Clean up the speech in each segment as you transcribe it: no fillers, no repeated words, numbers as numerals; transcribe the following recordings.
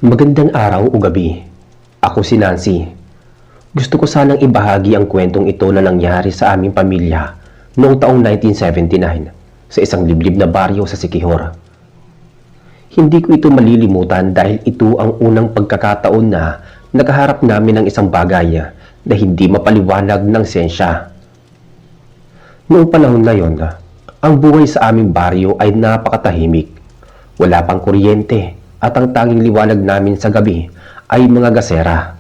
Magandang araw o gabi. Ako si Nancy. Gusto ko sanang ibahagi ang kwentong ito na nangyari sa aming pamilya noong taong 1979 sa isang liblib na baryo sa Siquijor. Hindi ko ito malilimutan dahil ito ang unang pagkakataon na nakaharap namin ng isang bagay na hindi mapaliwanag ng siyensya. Noong panahon na yon, ang buhay sa aming baryo ay napakatahimik. Wala pang kuryente at ang tanging liwanag namin sa gabi ay mga gasera.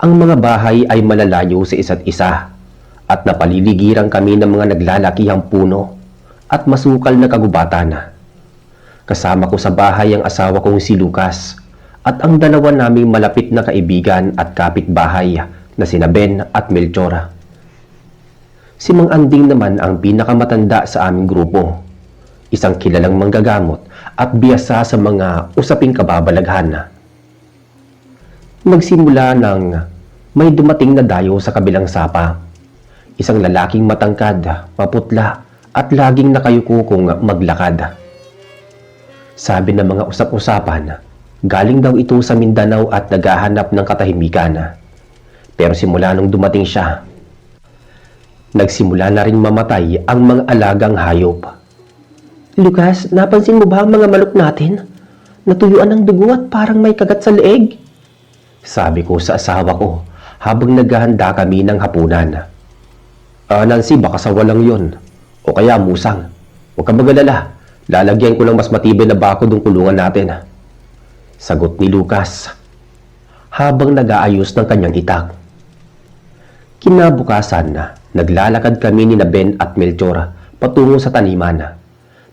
Ang mga bahay ay malalayo sa isa't isa at napaliligiran kami ng mga naglalakihang puno at masukal na kagubatan. Kasama ko sa bahay ang asawa kong si Lucas at ang dalawa naming malapit na kaibigan at kapitbahay na sina Ben at Melchor. Si Mang Anding naman ang pinakamatanda sa aming grupo, isang kilalang manggagamot at biyasa sa mga usaping kababalaghan. Nagsimula nang may dumating na dayo sa kabilang sapa, isang lalaking matangkad, maputla at laging nakayuko kung maglakad. Sabi ng mga usap-usapan, galing daw ito sa Mindanao at naghahanap ng katahimikan. Pero simula nung dumating siya, nagsimula na ring mamatay ang mga alagang hayop. Lucas, napansin mo ba ang mga manok natin? Natuyuan ng dugo at parang may kagat sa leeg. Sabi ko sa asawa ko habang naghahanda kami ng hapunan. Nancy, baka sawa lang yun. O kaya musang. Huwag kang magalala. Lalagyan ko lang mas matibay na bakod ng kulungan natin. Sagot ni Lucas habang nag-aayos ng kanyang itak. Kinabukasan, naglalakad kami ni Ben at Melchor patungo sa taniman.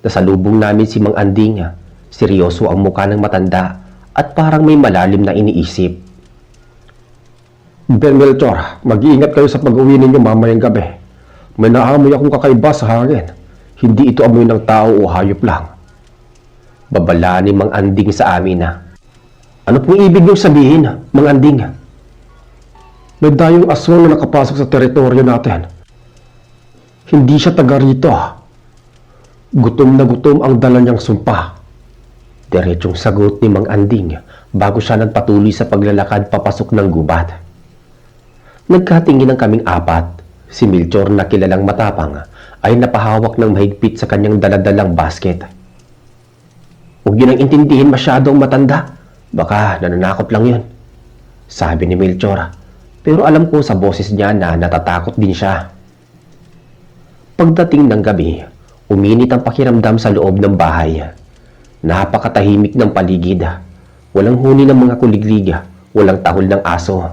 Nasalubong namin si Mang Anding. Seryoso ang mukha ng matanda at parang may malalim na iniisip. Ben, Melchor, mag-iingat kayo sa pag-uwi ninyo mamayang gabi. May naamoy akong kakaiba sa hangin. Hindi ito amoy ng tao o hayop lang. Babala ni Mang Anding sa amin. Ano pong ibig niyong sabihin, Mang Anding? May dayong aswang na nakapasok sa teritoryo natin. Hindi siya taga rito. Gutom na gutom ang dala niyang sumpa. Diretsong sagot ni Mang Anding bago siya nagpatuloy sa paglalakad papasok ng gubat. Nagkatingin ang kaming apat. Si Melchor na kilalang matapang ay napahawak ng mahigpit sa kanyang daladalang basket. Huwag yun ang intindihin masyadong matanda. Baka nananakot lang yun. Sabi ni Melchor. Pero alam ko sa boses niya na natatakot din siya. Pagdating ng gabi, uminit ang pakiramdam sa loob ng bahay. Napakatahimik ng paligid. Walang huni ng mga kuliglig. Walang tahol ng aso.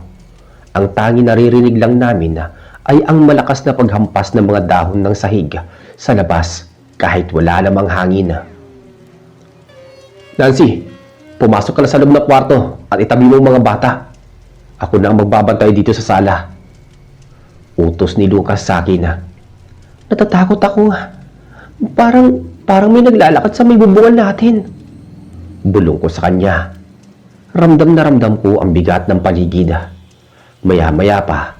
Ang tanging naririnig lang namin ay ang malakas na paghampas ng mga dahon ng sahig sa labas kahit wala namang hangin. Nancy, pumasok ka na sa loob ng kwarto at itabi mo ang mga bata. Ako na ang magbabantay dito sa sala. Utos ni Lucas sa akin. Natatakot ako. Parang may naglalakad sa may bubungan natin. Bulong ko sa kanya. Ramdam na ramdam ko ang bigat ng paligid. Maya-maya pa,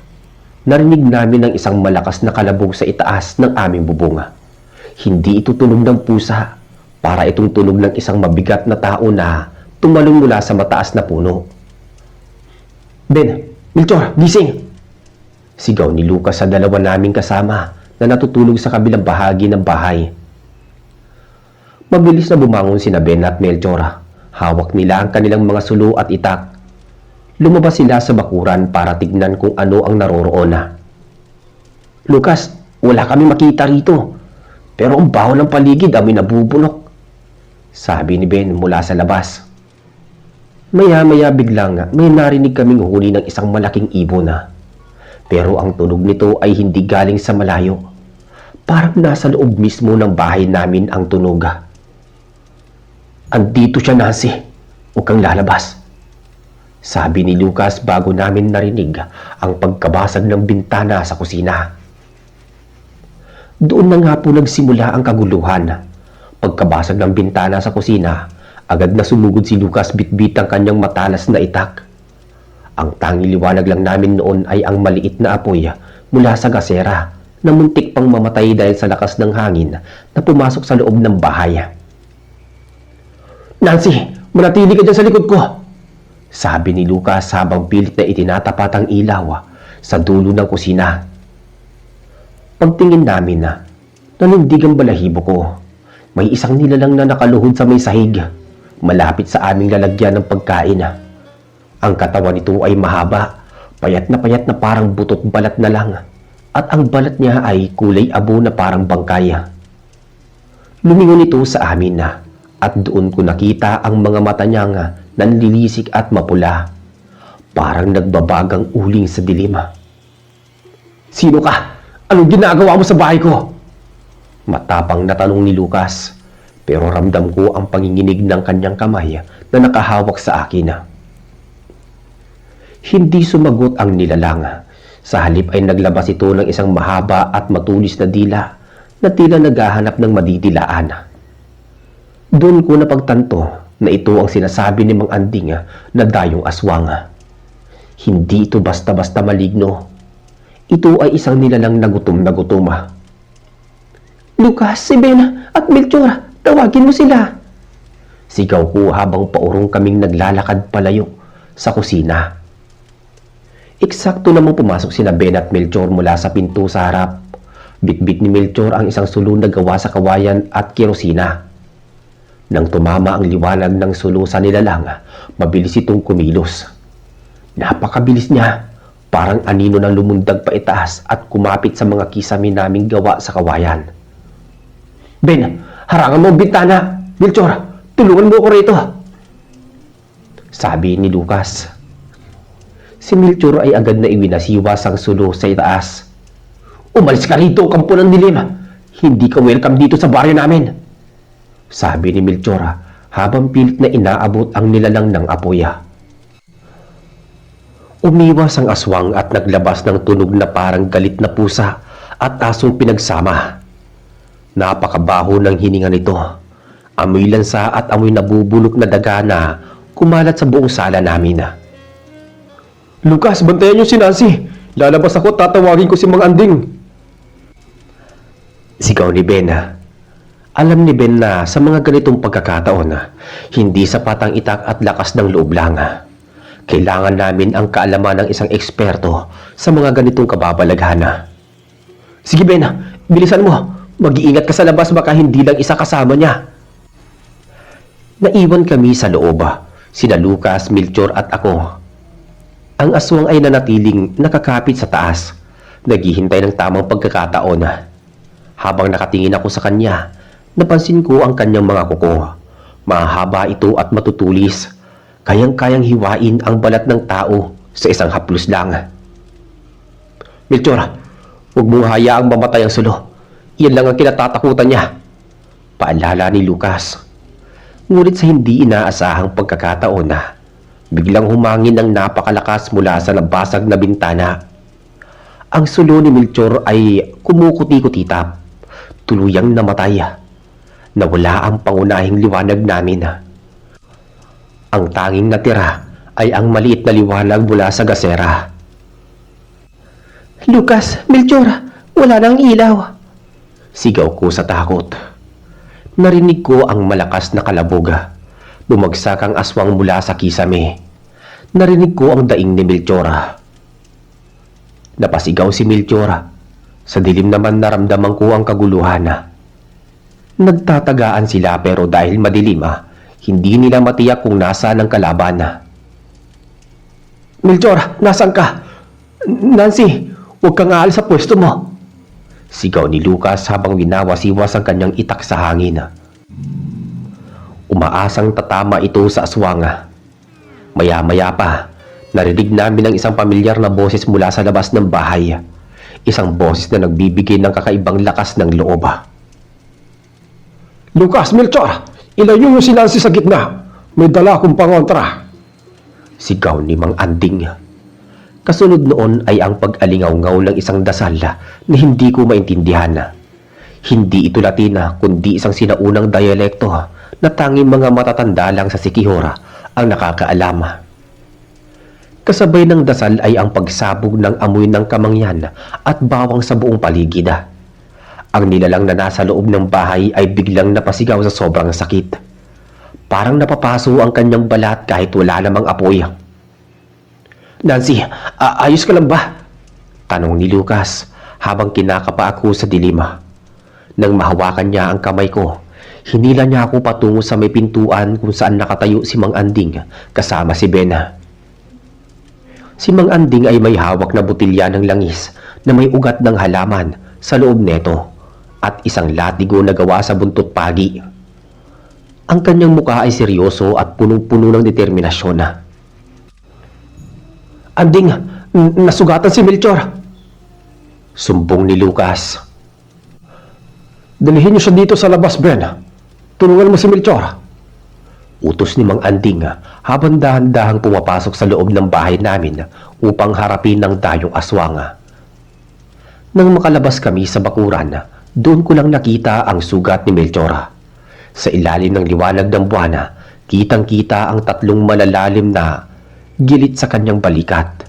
narinig namin ang isang malakas na kalabog sa itaas ng aming bubunga. Hindi ito tunog ng pusa, para itong tunog ng isang mabigat na tao na tumalong mula sa mataas na puno. Ben, Melchor, gising! Sigaw ni Lucas sa dalawa naming kasama na natutulog sa kabilang bahagi ng bahay. Mabilis na bumangon sina Ben at Melchor. Hawak nila ang kanilang mga sulo at itak. Lumabas sila sa bakuran para tignan kung ano ang naroroon. Lucas, wala kami makita rito. Pero ang baho ng paligid amoy nabubulok. Sabi ni Ben mula sa labas. Maya-maya biglang may narinig kaming huni ng isang malaking ibon. Pero ang tunog nito ay hindi galing sa malayo. Parang nasa loob mismo ng bahay namin ang tunog. Andito siya, Nancy. Huwag kang lalabas. Sabi ni Lucas bago namin narinig ang pagkabasag ng bintana sa kusina. Doon na nga po nagsimula ang kaguluhan. Pagkabasag ng bintana sa kusina, agad na sumugod si Lucas bitbit ang kanyang matalas na itak. Ang tanging liwanag lang namin noon ay ang maliit na apoy mula sa gasera na muntik pang mamatay dahil sa lakas ng hangin na pumasok sa loob ng bahay. Nancy, Manatili ka dyan sa likod ko! Sabi ni Lucas habang pilit na itinatapat ang ilaw sa dulo ng kusina. Pagtingin namin nanindig ang balahibo ko. May isang nilalang na nakaluhod sa may sahig, malapit sa aming lalagyan ng pagkain. Ang katawan nito ay mahaba, payat na parang butot balat na lang, at ang balat niya ay kulay abo na parang bangkay. Lumingon ito sa amin at doon ko nakita ang mga mata niyang nanlilisik at mapula, parang nagbabagang uling sa dilim. Sino ka? Anong ginagawa mo sa bahay ko? Matapang na tanong ni Lucas, pero ramdam ko ang panginginig ng kanyang kamay na nakahawak sa akin. Hindi sumagot ang nilalang. Sa halip ay naglabas ito ng isang mahaba at matulis na dila na tila naghahanap ng madidilaan. Doon ko napagtanto na ito ang sinasabi ni Mang Anding na dayong aswang. Hindi ito basta-basta maligno. Ito ay isang nilalang na gutom. Lucas, si Bena at Melchor, tawagin mo sila. Sigaw ko habang paurong kaming naglalakad palayo sa kusina. Eksakto namang pumasok sina Bena at Melchor mula sa pinto sa harap. Bitbit ni Melchor ang isang sulo na gawa sa kawayan at kerosina. Nang tumama ang liwanag ng sulo sa nilalang, mabilis itong kumilos. Napakabilis niya. Parang anino ng lumundag pa itaas at kumapit sa mga kisame naming gawa sa kawayan. Ben, harangan mo ang bintana! Melchor, tulungan mo ko rito! Sabi ni Lucas. Si Melchor ay agad na iwinasiwas ang sulo sa itaas. Umalis ka rito, kampo ng dilim! Hindi ka welcome dito sa baryo namin! Sabi ni Melchor habang pilit na inaabot ang nilalang ng apoy. Umiwas ang aswang at naglabas ng tunog na parang galit na pusa at asong pinagsama. Napakabaho ng hininga nito. Amoy lansa at amoy nabubulok na daga na kumalat sa buong sala namin. Lucas, bantayan niyo si Nancy. Lalabas ako, tatawagin ko si Mang Anding. Sigaw ni Ben. Alam ni Ben na sa mga ganitong pagkakataon, hindi sapat ang itak at lakas ng loob lang. Kailangan namin ang kaalaman ng isang eksperto sa mga ganitong kababalaghan. Sige Ben, bilisan mo. Mag-iingat ka sa labas, baka hindi lang isa kasama niya. Naiwan kami sa loob, sina Lucas, Melchor at ako. Ang aswang ay nanatiling nakakapit sa taas, naghihintay ng tamang pagkakataon. Habang nakatingin ako sa kanya, napansin ko ang kanyang mga kuko. Mahaba ito at matutulis. Kayang-kayang hiwain ang balat ng tao sa isang haplos lang. Melchor, huwag mong hayaang mamatay ang sulo. Iyan lang ang kinatatakutan niya. Paalala ni Lucas. Ngunit sa hindi inaasahang pagkakataon biglang humangin ng napakalakas mula sa nabasag na bintana. Ang sulo ni Melchor ay kumukuti-kutitap. Tuluyang namatay. Nawala ang pangunahing liwanag namin. Ang tanging natira ay ang maliit na liwanag mula sa gasera. Lucas, Melchor, wala nang ilaw. Sigaw ko sa takot. Narinig ko ang malakas na kalabog. Bumagsak ang aswang mula sa kisame. Narinig ko ang daing ni Melchor. Napasigaw si Melchor. Sa dilim naman naramdaman ko ang kaguluhan. Nagtatagaan sila pero dahil madilim hindi nila matiyak kung nasaan ang kalaban. Melchor, nasaan ka? Nancy, huwag kang aalis sa pwesto mo. Sigaw ni Lucas habang winawasiwas ang kanyang itak sa hangin. Umaasang tatama ito sa aswang. Maya-maya pa, narinig namin ang isang pamilyar na boses mula sa labas ng bahay. Isang boses na nagbibigay ng kakaibang lakas ng loob. Lucas, Melchor, ilayo mo si Nancy sa gitna. May dala akong pangontra. Sigaw ni Mang Anding. Kasunod noon ay ang pag-alingaw-ngaw ng isang dasal na hindi ko maintindihan. Hindi ito Latina kundi isang sinaunang dialekto na tanging mga matatanda lang sa Siquijor ang nakakaalam. Kasabay ng dasal ay ang pagsabog ng amoy ng kamangyan at bawang sa buong paligid. Ang nilalang na nasa loob ng bahay ay biglang napasigaw sa sobrang sakit. Parang napapaso ang kanyang balat kahit wala namang apoy. Nancy, ayos ka lang ba? Tanong ni Lucas habang kinakapa ako sa dilim. Nang mahawakan niya ang kamay ko, hinila niya ako patungo sa may pintuan kung saan nakatayo si Mang Anding kasama si Bena. Si Mang Anding ay may hawak na botilya ng langis na may ugat ng halaman sa loob neto at isang latigo na gawa sa buntot pagi. Ang kanyang mukha ay seryoso at punong-puno ng determinasyon. Anding, nasugatan si Melchor. Sumbong ni Lucas. Dalhin niyo siya dito sa labas, Ben. Tulungan mo si Melchor. Utos ni Mang Anding habang dahan-dahang pumapasok sa loob ng bahay namin upang harapin ng dayong aswang. Nang makalabas kami sa bakuran, doon ko lang nakita ang sugat ni Melchor. Sa ilalim ng liwanag ng buwan, kitang-kita ang 3 malalalim na gilit sa kanyang balikat.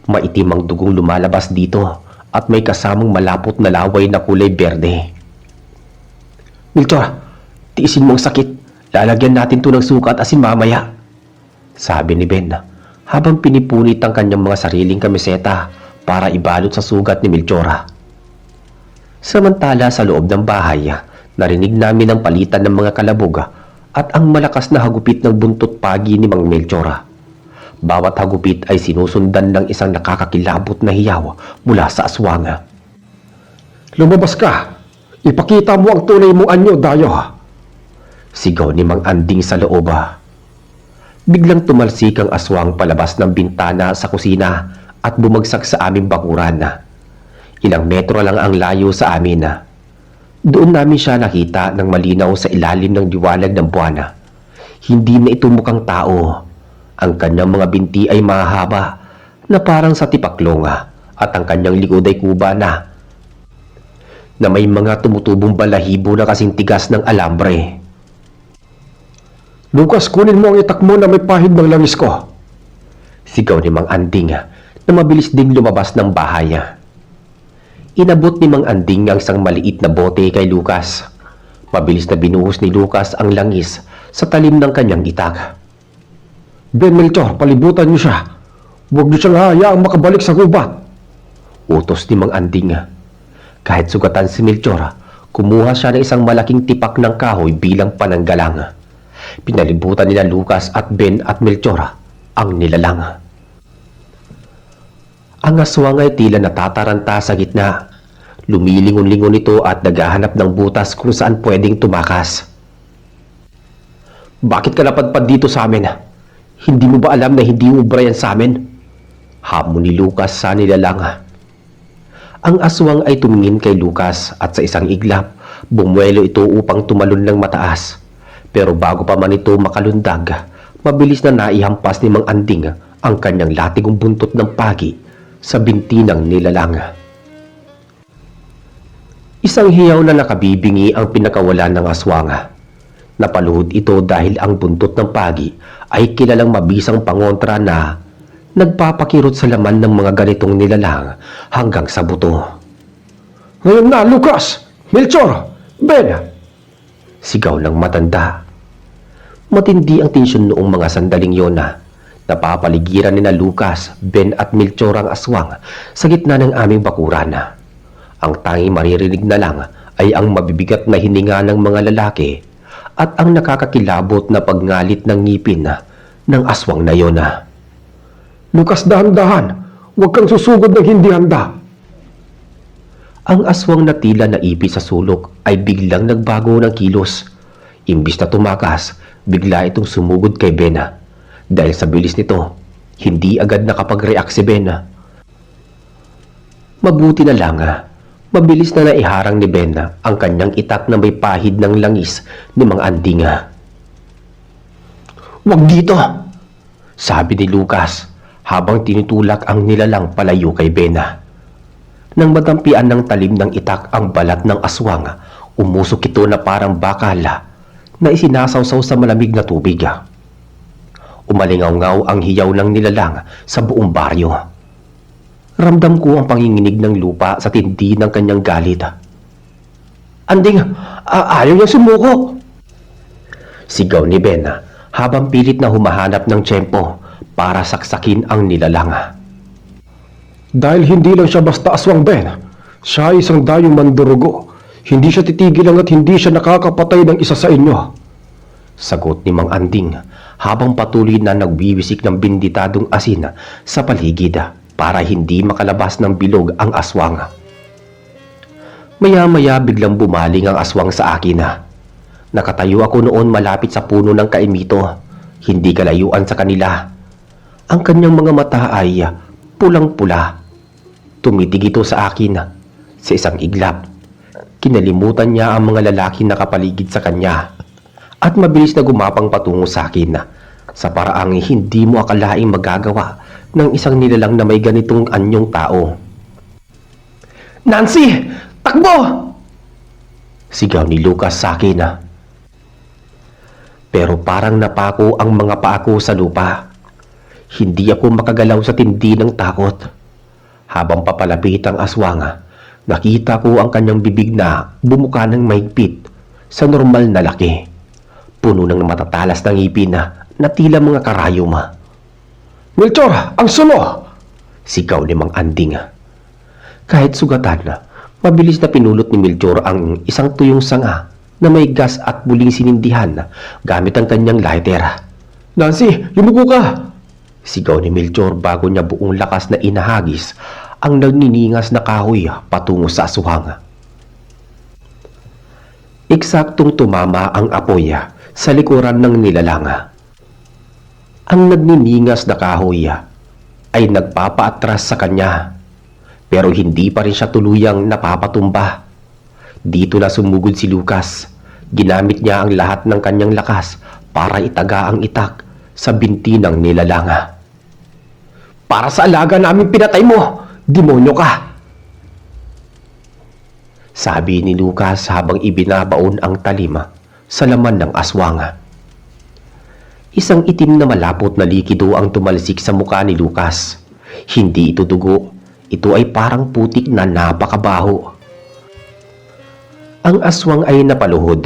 Maitim ang dugong lumalabas dito at may kasamang malapot na laway na kulay berde. Melchor, tiisin mo ang sakit. Lalagyan natin to ng suka at asin mamaya, sabi ni Ben habang pinipunit ang kanyang mga sariling kamiseta para ibalot sa sugat ni Melchor. Samantala sa loob ng bahay, narinig namin ang palitan ng mga kalabog at ang malakas na hagupit ng buntot pagi ni Mang Melchor. Bawat hagupit ay sinusundan ng isang nakakakilabot na hiyaw mula sa aswang. Lumabas ka! Ipakita mo ang tunay mong anyo, Dayo! Sigaw ni Mang Anding sa loob. Biglang tumalsik ang aswang palabas ng bintana sa kusina at bumagsak sa aming bakuran. Ilang metro lang ang layo sa amin. Doon namin siya nakita ng malinaw sa ilalim ng liwanag ng buwan. Hindi na ito mukhang tao. Ang kanyang mga binti ay mahaba na parang sa tipaklong at ang kanyang likod ay kuba na may mga tumutubong balahibo na kasing tigas ng alambre. Lucas, kunin mo ang itak mo na may pahid ng langis ko. Sigaw ni Mang Anding na mabilis ding lumabas ng bahay. Inabot ni Mang Anding ang isang maliit na bote kay Lucas. Mabilis na binuhos ni Lucas ang langis sa talim ng kanyang itak. Ben Melchor, palibutan niyo siya. Huwag niyo siyang hayaang makabalik sa gubat. Utos ni Mang Anding. Kahit sugatan si Melchor, kumuha siya ng isang malaking tipak ng kahoy bilang pananggalang. Pinalibutan nila Lucas at Ben at Melchor ang nilalang. Ang aswang ay tila natataranta sa gitna. Lumilingon-lingon ito at naghahanap ng butas kung saan pwedeng tumakas. Bakit ka napadpad dito sa amin? Hindi mo ba alam na hindi ubra yan sa amin? Hamon ni Lucas sa nilalang. Ang aswang ay tumingin kay Lucas at sa isang iglap, bumuelo ito upang tumalon ng mataas. Pero bago pa man ito makalundag, mabilis na naihampas ni Mang Anding ang kanyang latigong buntot ng pagi sa binti ng nilalang. Isang hiyaw na nakabibingi ang pinakawalan ng aswang. Napaluhod ito dahil ang buntot ng pagi ay kilalang mabisang pangontra na nagpapakirot sa laman ng mga ganitong nilalang hanggang sa buto. Ngayon na, Lucas! Melchor! Ben! Sigaw ng matanda. Matindi ang tensyon noong mga sandaling yon na napapaligiran ni na Lucas, Ben at Melchor ang aswang sa gitna ng aming bakuran. Ang tanging maririnig na lang ay ang mabibigat na hininga ng mga lalaki at ang nakakakilabot na pagngalit ng ngipin ng aswang na yon. Lucas, dahan-dahan! Huwag kang susugod ng hindi handa! Ang aswang na tila naipit sa sulok ay biglang nagbago ng kilos. Imbis na tumakas, bigla itong sumugod kay Ben. Dahil sa bilis nito, hindi agad nakapag-react si Ben. Mabuti na lang, mabilis na naiharang ni Ben ang kanyang itak na may pahid ng langis ni Mang Anding. Huwag dito! Sabi ni Lucas habang tinutulak ang nilalang palayo kay Ben. Nang matampian ng talim ng itak ang balat ng aswang, umusok ito na parang bakal na isinasawsaw sa malamig na tubig. Umalingaw-ngaw ang hiyaw ng nilalang sa buong baryo. Ramdam ko ang panginginig ng lupa sa tindi ng kanyang galit. Anding, ayaw niya sumuko! Sigaw ni Ben habang pilit na humahanap ng tiyempo para saksakin ang nilalang. Dahil hindi lang siya basta aswang, Ben. Siya ay isang dayong mandurugo. Hindi siya titigil hanggat hindi siya nakakapatay ng isa sa inyo. Sagot ni Mang Anding habang patuloy na nagwiwisik ng binditadong asin sa paligid para hindi makalabas ng bilog ang aswang. Maya-maya biglang bumaling ang aswang sa akin. Nakatayo ako noon malapit sa puno ng kaimito, hindi kalayuan sa kanila. Ang kanyang mga mata ay pulang-pula. Tumitig ito sa akin sa isang iglap. Kinalimutan niya ang mga lalaki na kapaligid sa kanya at mabilis na gumapang patungo sa akin sa paraang hindi mo akalaing magagawa ng isang nilalang na may ganitong anyong tao. "Nancy! Takbo!" sigaw ni Lucas sa akin. Pero parang napako ang mga paa ko sa lupa. Hindi ako makagalaw sa tindi ng takot. Habang papalapit ang aswang, nakita ko ang kanyang bibig na bumuka ng mahigpit sa normal na laki. Puno ng matatalas na ngipin na tila mga karayom. "Melchor, ang suno!" sigaw ni Mang Anding. Kahit sugatan, mabilis na pinulot ni Melchor ang isang tuyong sanga na may gas at muling sinindihan gamit ang kanyang lighter. "Nancy, yumuko ka!" sigaw ni Melchor bago niya buong lakas na inahagis ang nagniningas na kahoy patungo sa aswang. Eksaktong tumama ang apoy sa likuran ng nilalang. Ang nagniningas na kahoy ay nagpapaatras sa kanya, pero hindi pa rin siya tuluyang napapatumba. Dito na sumugod si Lucas. Ginamit niya ang lahat ng kanyang lakas para itaga ang itak sa binti ng nilalang. "Para sa alaga namin pinatay mo! Demonyo ka!" sabi ni Lucas habang ibinabaon ang talim sa laman ng aswang. Isang itim na malapot na likido ang tumalsik sa mukha ni Lucas. Hindi ito dugo. Ito ay parang putik na napakabaho. Ang aswang ay napaluhod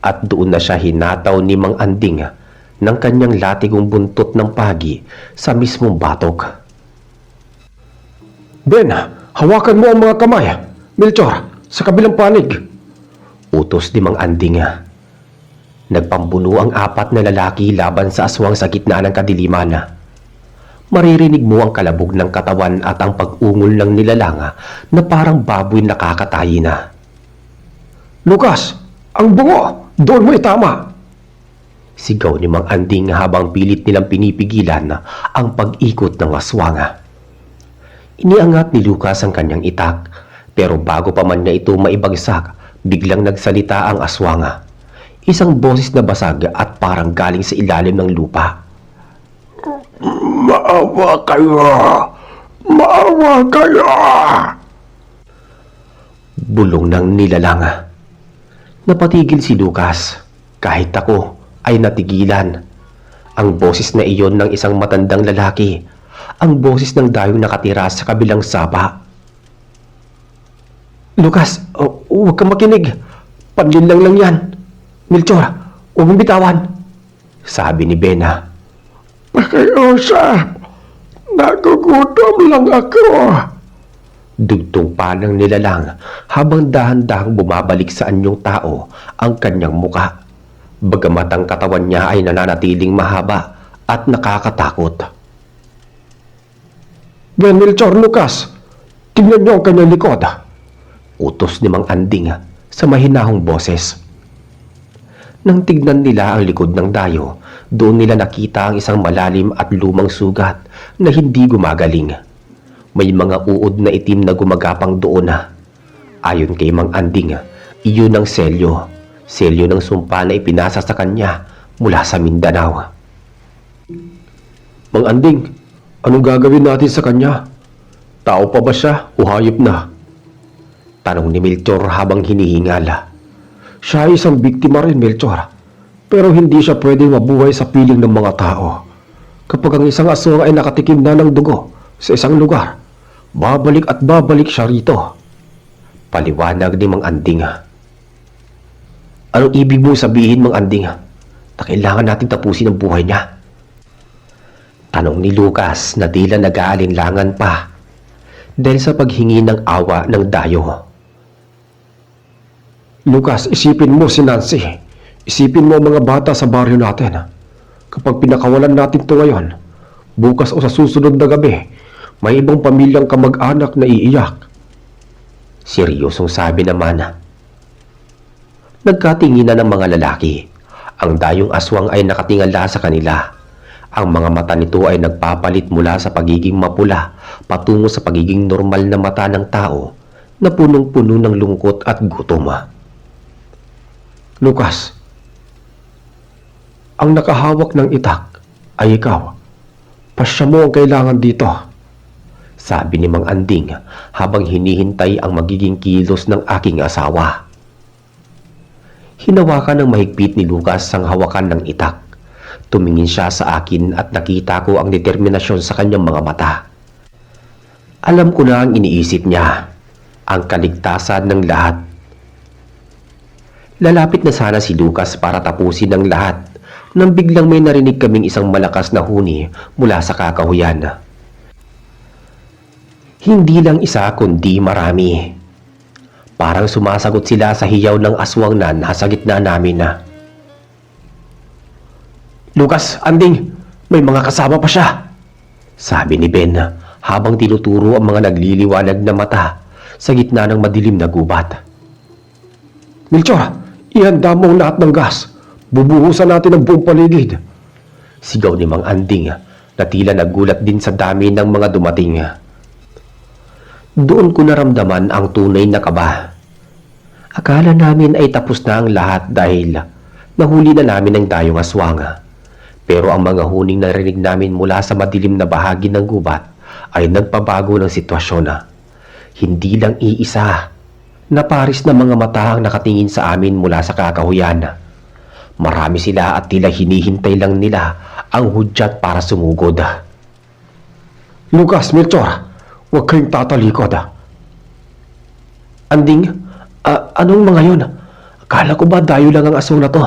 at doon na siya hinataw ni Mang Anding ng kanyang latigong buntot ng pagi sa mismong batok. "Ben, hawakan mo ang mga kamay. Melchor, sa kabilang panig." Utos ni Mang Anding. Nagpambuno ang apat na lalaki laban sa aswang sa gitna ng kadiliman. Maririnig mo ang kalabog ng katawan at ang pag-ungol ng nilalang na parang baboy nakakatayi na. "Lucas, ang bungo! Doon mo itama!" sigaw ni Mang Anding habang pilit nilang pinipigilan ang pag-ikot ng aswang. Iniangat ni Lucas ang kanyang itak, pero bago pa man niya ito maibagsak, biglang nagsalita ang aswang. Isang boses na basag at parang galing sa ilalim ng lupa. "Maawa kayo! Maawa kayo!" Bulong ng nilalang. Napatigil si Lucas. Kahit ako ay natigilan. Ang boses na iyon ng isang matandang lalaki. Ang boses ng dayong nakatira sa kabilang sapa. "Lucas, huwag kang makinig. Panlinlang lang yan. Melchor, huwag mong bitawan," sabi ni Bena. "Pakiusap! Nagugutom lang ako!" Dugtong pa ng nilalang habang dahan-dahang bumabalik sa anyong tao ang kanyang muka. Bagamat ang katawan niya ay nananatiling mahaba at nakakatakot. "Ben, Melchor, Lucas, tingnan niyo ang kanyang likod." Utos ni Mang Anding sa mahinahong boses. Nang tignan nila ang likod ng dayo, doon nila nakita ang isang malalim at lumang sugat na hindi gumagaling. May mga uod na itim na gumagapang doon. Ayon kay Mang Anding, iyon ang selyo. Selyo ng sumpa na ipinasa sa kanya mula sa Mindanao. "Mang Anding, anong gagawin natin sa kanya? Tao pa ba siya o hayop na?" tanong ni Melchor habang hinihingal. "Siya ay isang biktima rin, Melchor. Pero hindi siya pwedeng mabuhay sa piling ng mga tao. Kapag ang isang aswang ay nakatikim na ng dugo sa isang lugar, babalik at babalik siya rito." Paliwanag ni Mang Anding. "Anong ibig mong sabihin, Mang Anding?" na kailangan nating tapusin ang buhay niya? Tanong ni Lucas na tila nag-aalinlangan pa dahil sa paghingi ng awa ng dayo. Lucas, isipin mo si Nancy. Isipin mo ang mga bata sa baryo natin. Kapag pinakawalan natin to ngayon, bukas o sa susunod na gabi, may ibang pamilyang kamag-anak na iiyak. Seryosong sabi naman. Nagkatinginan ng mga lalaki. Ang dayong aswang ay nakatingala sa kanila. Ang mga mata nito ay nagpapalit mula sa pagiging mapula patungo sa pagiging normal na mata ng tao na punong-puno ng lungkot at gutom. Lucas, ang nakahawak ng itak ay ikaw. Pasya mo ang kailangan dito. Sabi ni Mang Anding habang hinihintay ang magiging kilos ng aking asawa. Hinawakan ng mahigpit ni Lucas ang hawakan ng itak. Tumingin siya sa akin at nakita ko ang determinasyon sa kanyang mga mata. Alam ko na ang iniisip niya, ang kaligtasan ng lahat. Lalapit na sana si Lucas para tapusin ang lahat nang biglang may narinig kaming isang malakas na huni mula sa kakahuyan. Hindi lang isa kundi marami. Parang sumasagot sila sa hiyaw ng aswang na nasa gitna namin. Lucas, Anding, may mga kasama pa siya. Sabi ni Ben habang tinuturo ang mga nagliliwanag na mata sa gitna ng madilim na gubat. Melchor, ihanda mo ang lahat ng gas. Bubuhusan natin ang buong paligid. Sigaw ni Mang Anding na tila nagulat din sa dami ng mga dumating. Doon ko naramdaman ang tunay na kaba. Akala namin ay tapos na ang lahat dahil nahuli na namin ang dayong aswang. Pero ang mga huning narinig namin mula sa madilim na bahagi ng gubat ay nagpabago ng sitwasyon. Hindi lang iisa na paris na mga mata ang nakatingin sa amin mula sa kakahuyan. Marami sila at tila hinihintay lang nila ang hudyat para sumugod. Lucas, Melchor, huwag kayong tatalikod. Anding, anong mga yun? Akala ko ba dayo lang ang aswang na to?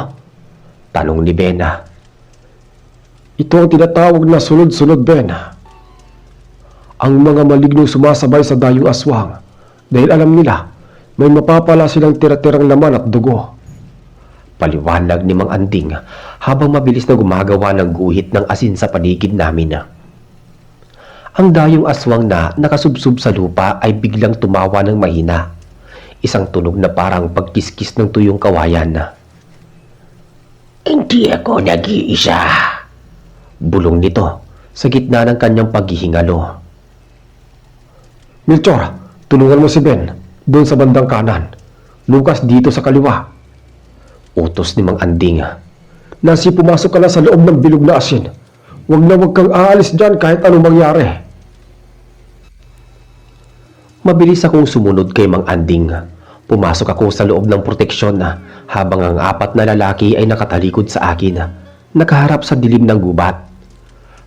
Tanong ni Ben. Ito ang tinatawag na sunod-sunod, Ben. Ang mga malignong sumasabay sa dayong aswang dahil alam nila may mapapala silang tira-tirang laman at dugo. Paliwanag ni Mang Anding habang mabilis na gumagawa ng guhit ng asin sa paligid namin. Ang dayong aswang na nakasubsob sa lupa ay biglang tumawa ng mahina. Isang tunog na parang pagkiskis ng tuyong kawayan. Hindi ako nag-iisa. Bulong nito sa gitna ng kanyang paghihingalo. Melchor, tulungan mo si Ben doon sa bandang kanan. Lucas dito sa kaliwa. Utos ni Mang Anding. Nancy, pumasok ka na sa loob ng bilog na asin. Huwag kang aalis dyan kahit anong mangyari. Mabilis akong sumunod kay Mang Anding. Pumasok ako sa loob ng proteksyon habang ang 4 na lalaki ay nakatalikod sa akin, nakaharap sa dilim ng gubat.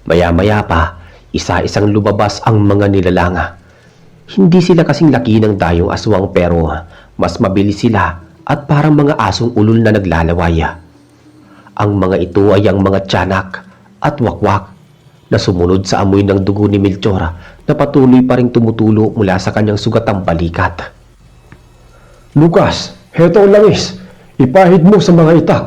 Maya-maya pa, isa-isang lumabas ang mga nilalang. Hindi sila kasing laki ng dayong aswang pero mas mabilis sila at parang mga asong ulol na naglalaway. Ang mga ito ay ang mga tiyanak at wakwak na sumunod sa amoy ng dugo ni Melchor na patuloy pa ring tumutulo mula sa kanyang sugatang balikat. Lucas, heto ang langis. Ipahid mo sa mga itak.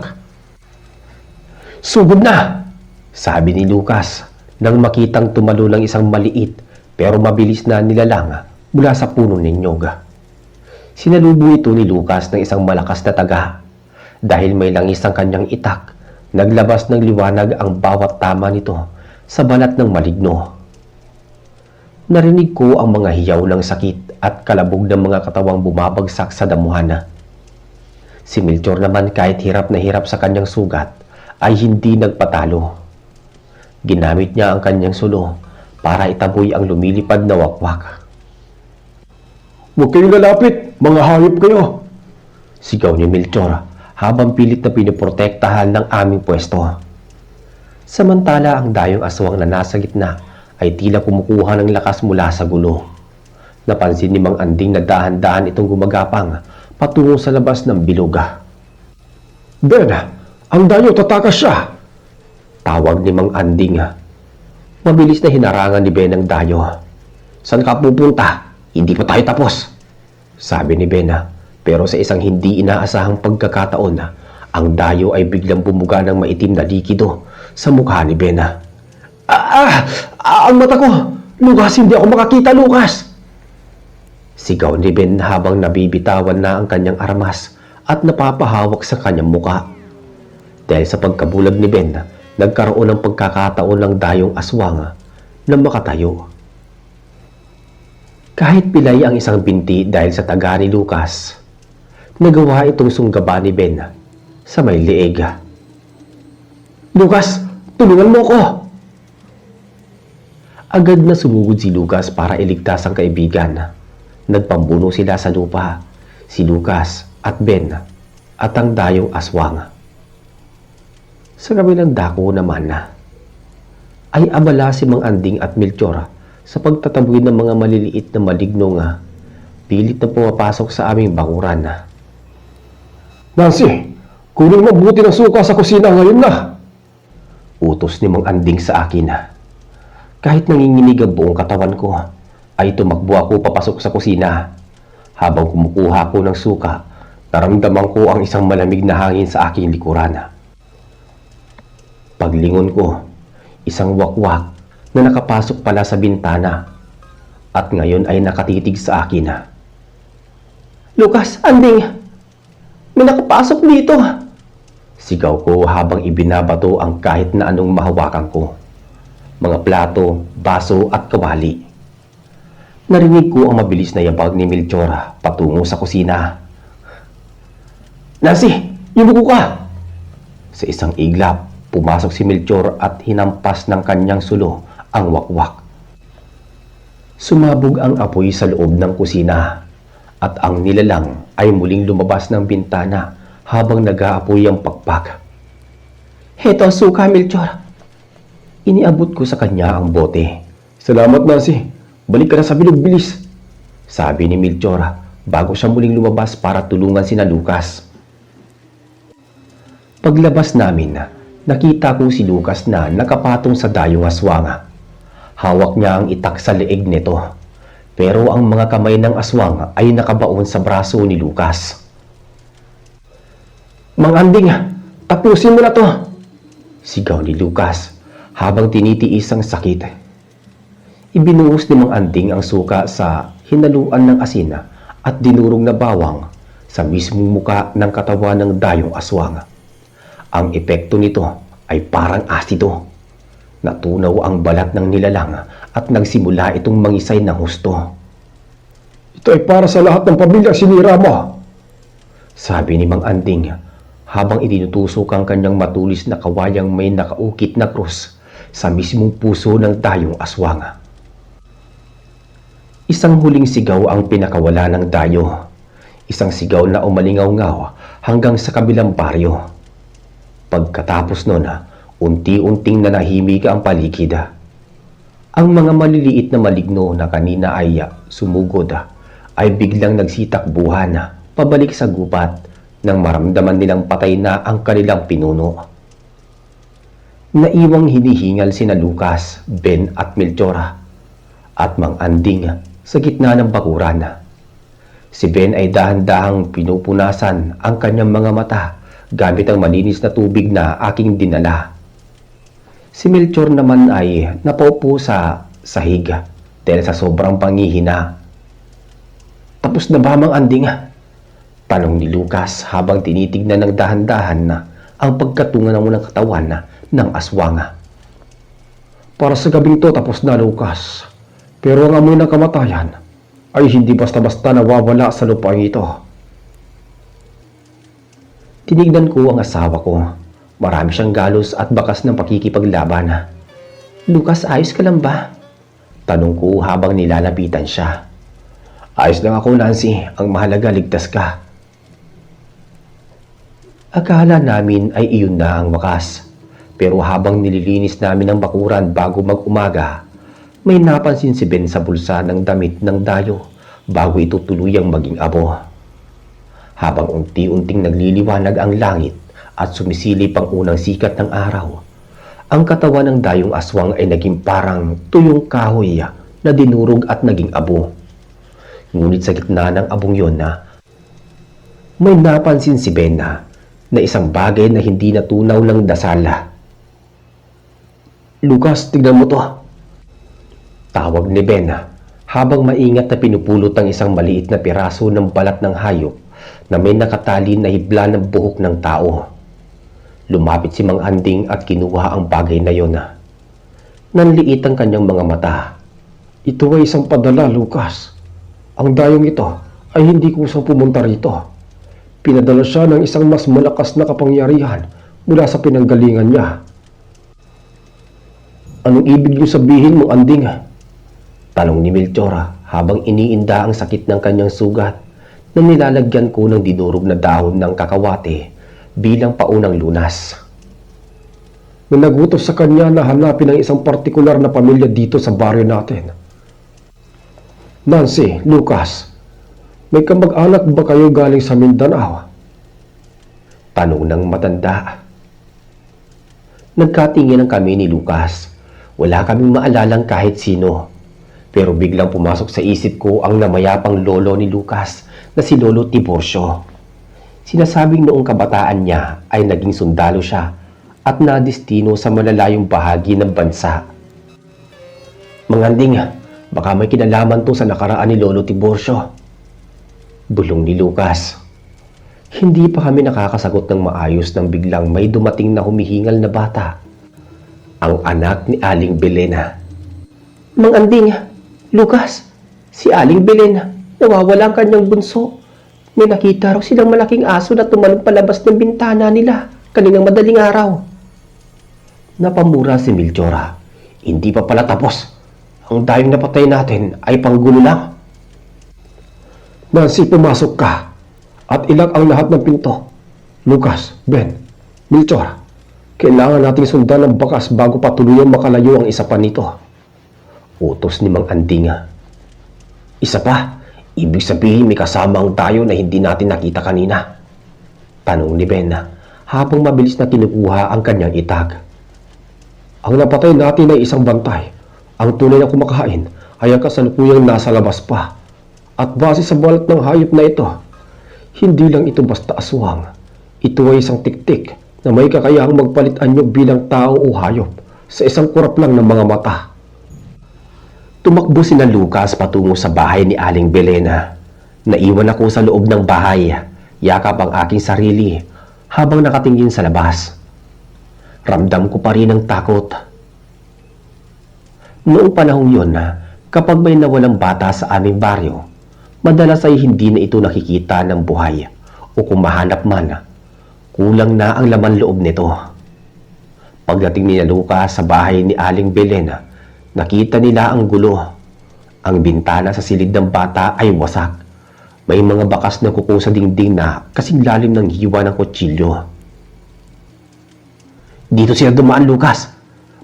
Sugod na! Sabi ni Lucas nang makitang tumalo ng isang maliit pero mabilis na nilalang mula sa puno ng nyog. Sinalubong ito ni Lucas ng isang malakas na taga. Dahil may langis ang kanyang itak, naglabas ng liwanag ang bawat tama nito sa balat ng maligno. Narinig ko ang mga hiyaw ng sakit at kalabog ng mga katawang bumabagsak sa damuhan. Si Melchor naman kahit hirap na hirap sa kanyang sugat ay hindi nagpatalo. Ginamit niya ang kanyang sulo para itaboy ang lumilipad na wakwak. Huwag kayong lalapit, mga hayop kayo. Sigaw ni Melchor habang pilit na pinoprotektahan ng aming pwesto. Samantala ang dayong aswang na nasa gitna ay tila kumukuha ng lakas mula sa gulo. Napansin ni Mang Anding na dahan-dahan itong gumagapang patungo sa labas ng bilog. Ben, Ang dayo, tatakas siya! Tawag ni Mang Anding. Mabilis na hinarangan ni Ben ang dayo. Saan ka pupunta? Hindi pa tayo tapos. Sabi ni Ben, pero sa isang hindi inaasahang pagkakataon, ang dayo ay biglang bumuga ng maitim na likido sa mukha ni Ben. Ang mata ko! Lucas, hindi ako makakita, Lucas! Sigaw ni Ben habang nabibitawan na ang kanyang armas at napapahawak sa kanyang muka. Dahil sa pagkabulag ni Ben, nagkaroon ng pagkakataon ng dayong aswang na makatayo. Kahit pilay ang isang binti dahil sa taga ni Lucas, nagawa itong sunggaban ni Ben sa may leeg. Lucas, tulungan mo ko! Agad na sumugod si Lucas para iligtas ang kaibigan. Nagpambuno sila sa lupa, si Lucas at Ben at ang dayong aswang. Sa kabilang dako naman ay abala si Mang Anding at Melchor sa pagtataboy ng mga maliliit na malignong pilit na pumapasok sa aming bakuran. Nancy, kunin mabuti ng suka sa kusina ngayon na! Utos ni Mang Anding sa akin. Kahit nanginginig ang buong katawan ko, ay tumakbo ako papasok sa kusina. Habang kumukuha ko ng suka, naramdaman ko ang isang malamig na hangin sa aking likuran. Paglingon ko, isang wakwak na nakapasok pala sa bintana at ngayon ay nakatitig sa akin. Lucas, Anding! May nakapasok dito! Sigaw ko habang ibinabato ang kahit na anong mahawakan ko. Mga plato, baso at kawali. Narinig ko ang mabilis na yabag ni Melchor patungo sa kusina. Nancy, yumuko ka! Sa isang iglap, pumasok si Melchor at hinampas ng kanyang sulo ang wakwak. Sumabog ang apoy sa loob ng kusina at ang nilalang ay muling lumabas ng bintana habang nag-aapoy ang pakpak. Heto ang suka, Melchor. Iniabot ko sa kanya ang bote. Salamat, Nancy. Balik ka na sa bilog, bilis. Sabi ni Melchor bago siya muling lumabas para tulungan sina Lucas. Paglabas namin, nakita ko si Lucas na nakapatong sa dayong aswang. Hawak niya ang itak sa leeg nito. Pero ang mga kamay ng aswang ay nakabaon sa braso ni Lucas. Mang Anding, tapusin mo na to! Sigaw ni Lucas habang tinitiis ang sakit. Ibinuhos ni Mang Anding ang suka sa hinaluan ng asin at dinurog na bawang sa mismong muka ng katawan ng dayong aswang. Ang epekto nito ay parang asido. Natunaw ang balat ng nilalang at nagsimula itong mangisay ng husto. Ito ay para sa lahat ng pamilya sinira mo. Sabi ni Mang Anding habang itinutusok ang kanyang matulis na kawayang may nakaukit na krus sa mismong puso ng dayong aswang. Isang huling sigaw ang pinakawala ng dayo. Isang sigaw na umalingaw-ngaw hanggang sa kabilang baryo. Pagkatapos nun, unti-unting nanahimik ang paligid. Ang mga maliliit na maligno na kanina ay sumugod ay biglang nagsitakbuhan pabalik sa gubat nang maramdaman nilang patay na ang kanilang pinuno. Naiwang hinihingal sina Lucas, Ben at Melchor at Mang Anding sa gitna ng bakuran. Si Ben ay dahan-dahang pinupunasan ang kanyang mga mata gamit ang malinis na tubig na aking dinala. Si Melchor naman ay napaupo sa sahig dahil sa sobrang pangihina. Tapos na ba, Mang Anding? Tanong ni Lucas habang tinitignan ng dahan-dahan na ang pagkatungan ng katawan ng aswang. Para sa gabing to, tapos na, Lucas. Pero ang amoy ng kamatayan ay hindi basta-basta nawawala sa lupain ito. Tinignan ko ang asawa ko. Marami siyang galos at bakas ng pakikipaglaban. Lucas, ayos ka lang ba? Tanong ko habang nilalapitan siya. Ayos lang ako, Nancy. Ang mahalaga, ligtas ka. Akala namin ay iyon na ang wakas. Pero habang nililinis namin ang bakuran bago mag-umaga, may napansin si Ben sa bulsa ng damit ng dayo bago ito tuluyang maging abo. Habang unti-unting nagliliwanag ang langit at sumisilip ang unang sikat ng araw, ang katawan ng dayong aswang ay naging parang tuyong kahoy na dinurog at naging abo. Ngunit sa gitna ng abong yon may napansin si Ben na isang bagay na hindi natunaw ng dasal. "Lucas, tignan mo to," tawag ni Ben habang maingat na pinupulot ang isang maliit na piraso ng balat ng hayop na may nakatali na hibla ng buhok ng tao. Lumapit si Mang Anding at kinuha ang bagay na yon. Nanliit ang kanyang mga mata. Ito ay isang padala, Lucas. Ang dayong ito ay hindi kusang pumunta rito. Pinadala siya ng isang mas malakas na kapangyarihan mula sa pinanggalingan niya. "Anong ibig niyo sabihin mo, Anding?" tanong ni Melchor habang iniinda ang sakit ng kanyang sugat na nilalagyan ko ng dinurog na dahon ng kakawate bilang paunang lunas. May nagutos sa kanya na hanapin ang isang partikular na pamilya dito sa baryo natin. Nancy, Lucas, may kamag-anak ba kayo galing sa Mindanao? Tanong ng matanda. Nagkatingin kami ni Lucas. Wala kaming maalalang kahit sino. Pero biglang pumasok sa isip ko ang namayapang lolo ni Lucas na si Lolo Tiburcio. Sinasabing noong kabataan niya ay naging sundalo siya at nadistino sa malalayong bahagi ng bansa. "Mang Anding, baka may kinalaman to sa nakaraan ni Lolo Tiburcio," bulong ni Lucas. Hindi pa kami nakakasagot ng maayos nang biglang may dumating na humihingal na bata. Ang anak ni Aling Belen. "Mang Anding, Lucas, si Aling Belen, nawawala ang kanyang bunso. May nakita raw silang malaking aso na tumalon palabas ng bintana nila kaninang madaling araw." Napamura si Melchor. Hindi pa pala tapos. Ang dayong napatay natin ay panggulo lang. Nancy, pumasok ka at ilag ang lahat ng pinto. Lucas, Ben, Melchor, kailangan nating sundan ang bakas bago pa tuluyang makalayo ang isa pa nito. Utos ni Mang Anding. "Isa pa? Ibig sabihin may kasama ang tayo na hindi natin nakita kanina?" tanong ni Ben habang mabilis na kinukuha ang kanyang itag. Ang napatay natin ay isang bantay. Ang tunay na kumakain ay ang kasalukuyang nasa labas pa. At base sa balat ng hayop na ito, hindi lang ito basta aswang. Ito ay isang tiktik na may kakayahang magpalit anyo bilang tao o hayop sa isang kurap lang ng mga mata. Tumakbo sina Lucas patungo sa bahay ni Aling Belena. Naiwan ako sa loob ng bahay, yakap ang aking sarili habang nakatingin sa labas. Ramdam ko pa rin ang takot. Noong panahong yun kapag may nawalang bata sa aming baryo, madalas ay hindi na ito nakikita ng buhay o kung mahanap man, kulang na ang laman loob nito. Pagdating ni Lucas sa bahay ni Aling Belena, nakita nila ang gulo. Ang bintana sa silid ng bata ay wasak. May mga bakas na kuko sa dingding na kasing lalim ng hiwa ng kutsilyo. "Dito sila dumaan, Lucas.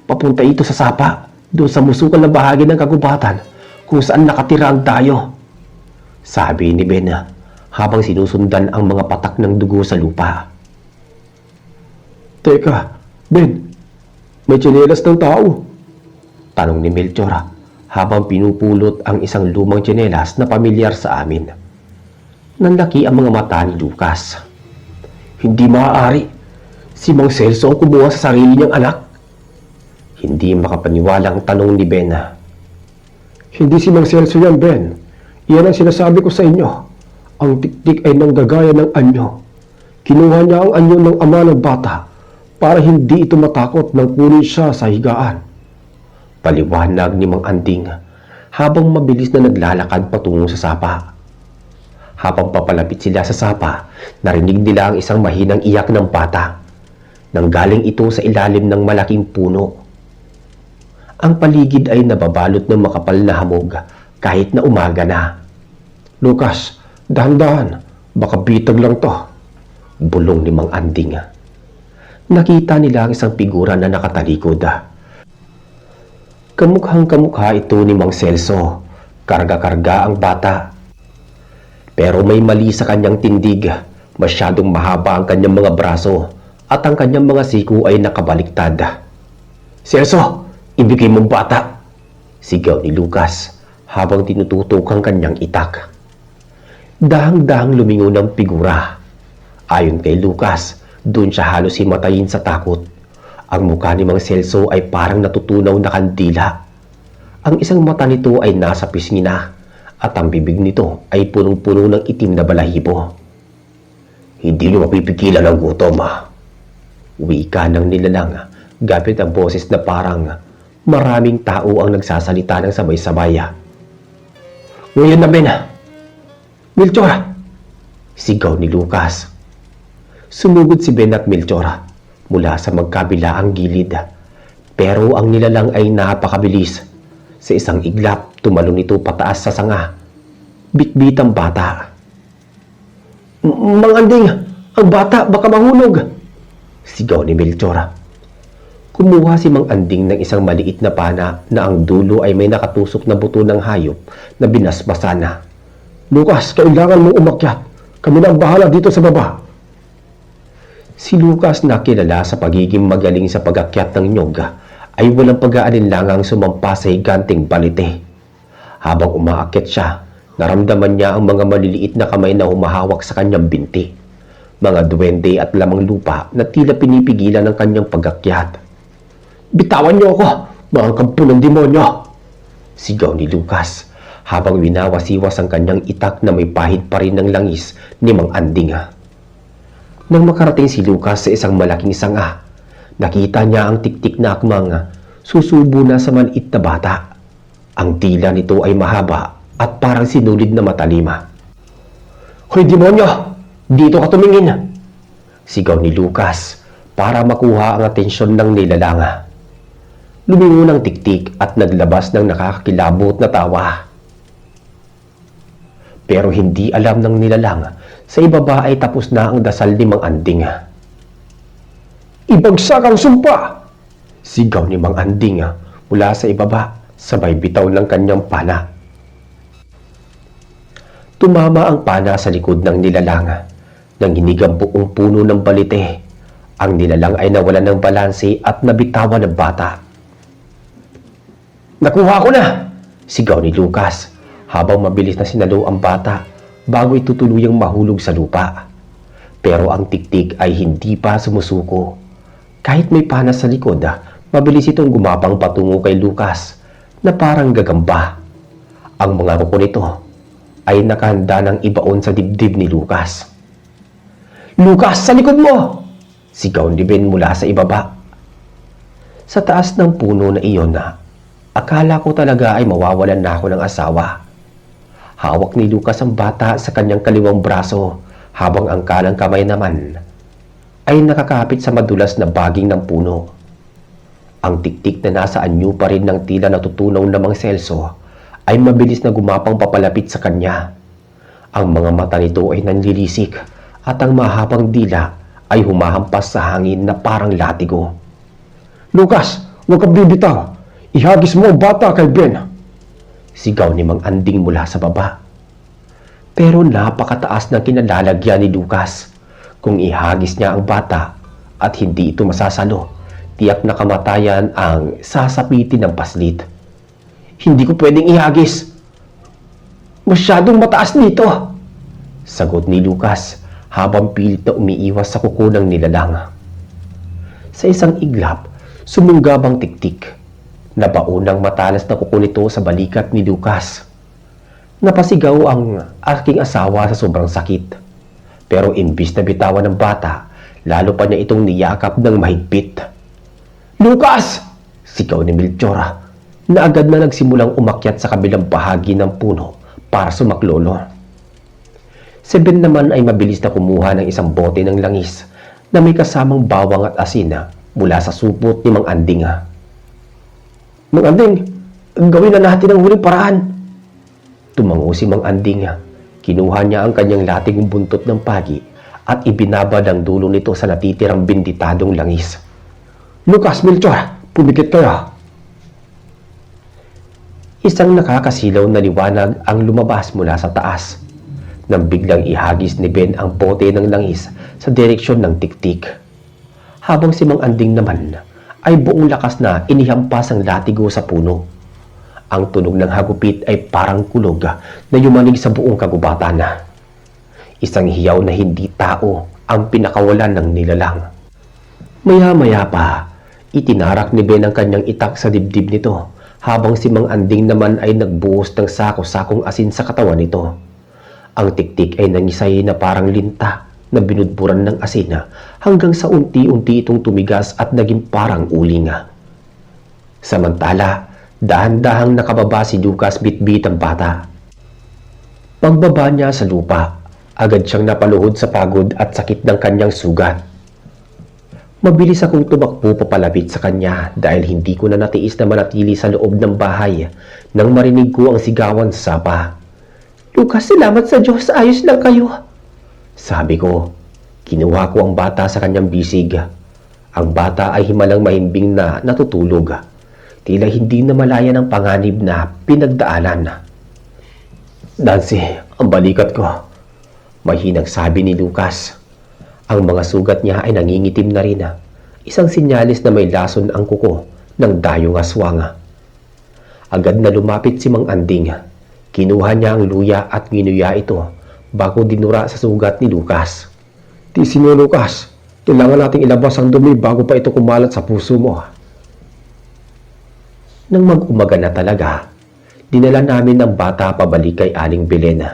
Papunta ito sa sapa, doon sa musukal na bahagi ng kagubatan kung saan nakatira ang tayo," sabi ni Ben habang sinusundan ang mga patak ng dugo sa lupa. Teka, Ben, may tsinelas ng tao. Tanong ni Melchor habang pinupulot ang isang lumang tsinelas na pamilyar sa amin. Nanlaki ang mga mata ni Lucas. Hindi maaari. Si Mang Celso ang kumuha sa sarili niyang anak. Hindi makapaniwalang tanong ni Ben. Hindi si Mang Celso yan, Ben. Iyan ang sinasabi ko sa inyo. Ang tiktik ay nanggagaya ng anyo. Kinuha niya ang anyo ng ama ng bata para hindi ito matakot nang kunin siya sa higaan. Paliwanag ni Mang Anding habang mabilis na naglalakad patungo sa sapa. Habang papalapit sila sa sapa, narinig nila ang isang mahinang iyak ng bata. Nanggaling ito sa ilalim ng malaking puno. Ang paligid ay nababalot ng makapal na hamog kahit na umaga na. Lucas, dahan-dahan. Baka bitag lang to. Bulong ni Mang Anding. Nakita nila ang isang figura na nakatalikod. Kamukhang kamukha ito ni Mang Celso. Karga-karga ang bata. Pero may mali sa kanyang tindig. Masyadong mahaba ang kanyang mga braso at ang kanyang mga siku ay nakabaliktad. "Celso, ibigay mong bata!" sigaw ni Lucas habang tinututok ang kanyang itak. Dahang-dahang lumingon ang figura. Ayon kay Lucas, doon siya halos himatayin sa takot. Ang mukha ni Mang Celso ay parang natutunaw na kandila. Ang isang mata nito ay nasa pisngi na at ang bibig nito ay punong-puno ng itim na balahibo. "Hindi niyo mapipigilan ang gutom, ha?" Wika ng nilalang gamit ang boses na parang maraming tao ang nagsasalita ng sabay-sabay. "Ngayon na, Ben! Melchor!" sigaw ni Lucas. Sumugod si Ben at Melchor mula sa magkabilaang gilid. Pero ang nilalang ay napakabilis. Sa isang iglap, tumalon nito pataas sa sanga. Bitbit ang bata. "Mang Anding, ang bata baka mahulog!" sigaw ni Melchor. Kumuha si Mang Anding ng isang maliit na pana na ang dulo ay may nakatusok na buto ng hayop na binasbasan. "Lucas, kailangan mong umakyat. Kami na ang bahala dito sa baba." Si Lucas na kilala sa pagiging magaling sa pag-akyat ng nyog ay walang pag-aalinlangang sumampa sa higanting balite. Habang umaakyat siya, naramdaman niya ang mga maliliit na kamay na humahawak sa kanyang binti. Mga duwende at lamang lupa na tila pinipigilan ng kanyang pag-akyat. "Bitawan niyo ako, mga kampo ng demonyo!" sigaw ni Lucas habang winawasiwas ang kanyang itak na may pahid pa rin ng langis ni Mang Anding. Nang makarating si Lucas sa isang malaking sanga, nakita niya ang tiktik na akmang susubo na sa maliit na bata. Ang tila nito ay mahaba at parang sinulid na matalima. "Hoy demonyo! Dito ka tumingin!" sigaw ni Lucas para makuha ang atensyon ng nilalanga. Lumingon ang tiktik at naglabas ng nakakakilabot na tawa. Pero hindi alam ng nilalang sa ibaba ay tapos na ang dasal ni Mang Anding. "Ibagsak ang sumpa!" sigaw ni Mang Anding mula sa ibaba, sabay bitaw ng kanyang pana. Tumama ang pana sa likod ng nilalang. Nanginig ang buong puno ng balite. Ang nilalang ay nawalan ng balanse at nabitawan ng bata. "Nakuha ko na!" sigaw ni Lucas habang mabilis na sinalo ang bata bago itutuluyang mahulog sa lupa. Pero ang tiktik ay hindi pa sumusuko. Kahit may panas sa likod, mabilis itong gumapang patungo kay Lucas na parang gagamba. Ang mga kuko nito ay nakahanda ng ibaon sa dibdib ni Lucas. "Lucas, sa likod mo!" sigaw ni Ben mula sa ibaba. Sa taas ng puno na iyon akala ko talaga ay mawawalan na ako ng asawa. Hawak ni Lucas ang bata sa kanyang kaliwang braso habang ang kanang kamay naman ay nakakapit sa madulas na baging ng puno. Ang tiktik na nasa anyo pa rin ng tila natutunaw na Mang Celso ay mabilis na gumapang papalapit sa kanya. Ang mga mata nito ay nanlilisik at ang mahabang dila ay humahampas sa hangin na parang latigo. "Lucas, huwag kang bibitaw. Ihagis mo ang bata kay Ben." sigaw ni Mang Anding mula sa baba. Pero napakataas ng kinalalagyan ni Lucas. Kung ihagis niya ang bata at hindi ito masasalo, tiyak na kamatayan ang sasapitin ng paslit. "Hindi ko pwedeng ihagis. Masyadong mataas nito," sagot ni Lucas habang pilit na umiiwas sa kuko ng nilalang. Sa isang iglap, sumunggab ang tiktik. Nabaunang matalas na kuko nito sa balikat ni Lucas. Napasigaw ang aking asawa sa sobrang sakit. Pero imbis na bitawan ng bata, lalo pa niya itong niyakap ng mahigpit. "Lucas!" sigaw ni Melchor na agad na nagsimulang umakyat sa kabilang bahagi ng puno para sumaklolo. Si Ben naman ay mabilis na kumuha ng isang bote ng langis na may kasamang bawang at asin mula sa supot ni Mang Anding. "Mang Anding, gawin na natin ang huling paraan." Tumango si Mang Anding. Kinuha niya ang kanyang latigong buntot ng pagi at ibinabad ang dulo nito sa natitirang binditadong langis. "Lucas, Melchor, pumikit kayo." Isang nakakasilaw na liwanag ang lumabas mula sa taas. Nang biglang ihagis ni Ben ang bote ng langis sa direksyon ng tiktik. habang si Mang Anding naman ay buong lakas na inihampas ang latigo sa puno. Ang tunog ng hagupit ay parang kulog na yumanig sa buong kagubatan. Isang hiyaw na hindi tao ang pinakawalan ng nilalang. Maya-maya pa, itinarak ni Ben ang kanyang itak sa dibdib nito habang si Mang Anding naman ay nagbuhos ng sako-sakong asin sa katawan nito. Ang tiktik ay nangisay na parang linta na binudburan ng asin hanggang sa unti-unti itong tumigas at naging parang uling. Samantala, dahan-dahang nakababa si Lucas bitbit ang bata. Pagbaba niya sa lupa, agad siyang napaluhod sa pagod at sakit ng kanyang sugat. Mabilis akong tumakbo papalapit sa kanya dahil hindi ko na natiis na manatili sa loob ng bahay nang marinig ko ang sigawan sa sapa. "Lucas, salamat sa Diyos, ayos lang kayo," sabi ko. Kinuha ko ang bata sa kanyang bisig. Ang bata ay himalang mahimbing na natutulog. Tila hindi na malaya ng panganib na pinagdaanan. "Nancy, ang balikat ko," mahinang sabi ni Lucas. Ang mga sugat niya ay nangingitim na rin. Isang sinyalis na may lason ang kuko ng dayong aswang. Agad na lumapit si Mang Anding. Kinuha niya ang luya at ginuya ito bago dinura sa sugat ni Lucas. Tisin mo, Lucas. Kailangan nating ilabas ang dumi bago pa ito kumalat sa puso mo. Nang mag-umaga na talaga, dinala namin ang bata pabalik kay Aling Belen.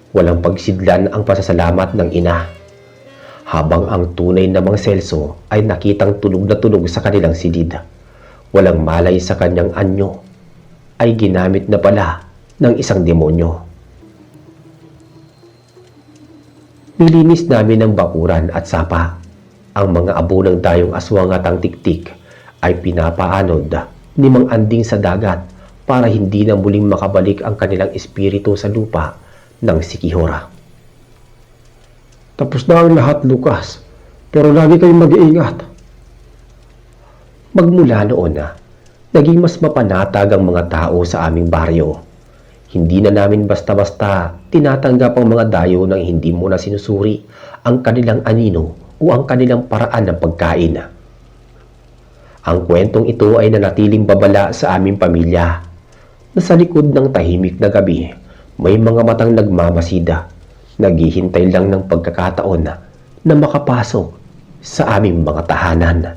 Walang pagsidlan ang pasasalamat ng ina. Habang ang tunay na Mang Celso ay nakitang tulog na tulog sa kanilang silid. Walang malay sa kanyang anyo, ay ginamit na pala ng isang demonyo. Nilinis namin ang bakuran at sapa. Ang mga abo ng dayong aswang at ang tiktik ay pinapaanod ni Mang Anding sa dagat para hindi na muling makabalik ang kanilang espiritu sa lupa ng Sikihora. Tapos na ang lahat, Lucas. Pero lagi kayong mag-iingat. Magmula noon naging mas mapanatag ang mga tao sa aming baryo. Hindi na namin basta-basta tinatanggap ang mga dayo nang hindi mo na sinusuri ang kanilang anino o ang kanilang paraan ng pagkain. Ang kwentong ito ay nanatiling babala sa aming pamilya na sa likod ng tahimik na gabi may mga matang nagmamasida, naghihintay lang ng pagkakataon na makapasok sa aming mga tahanan.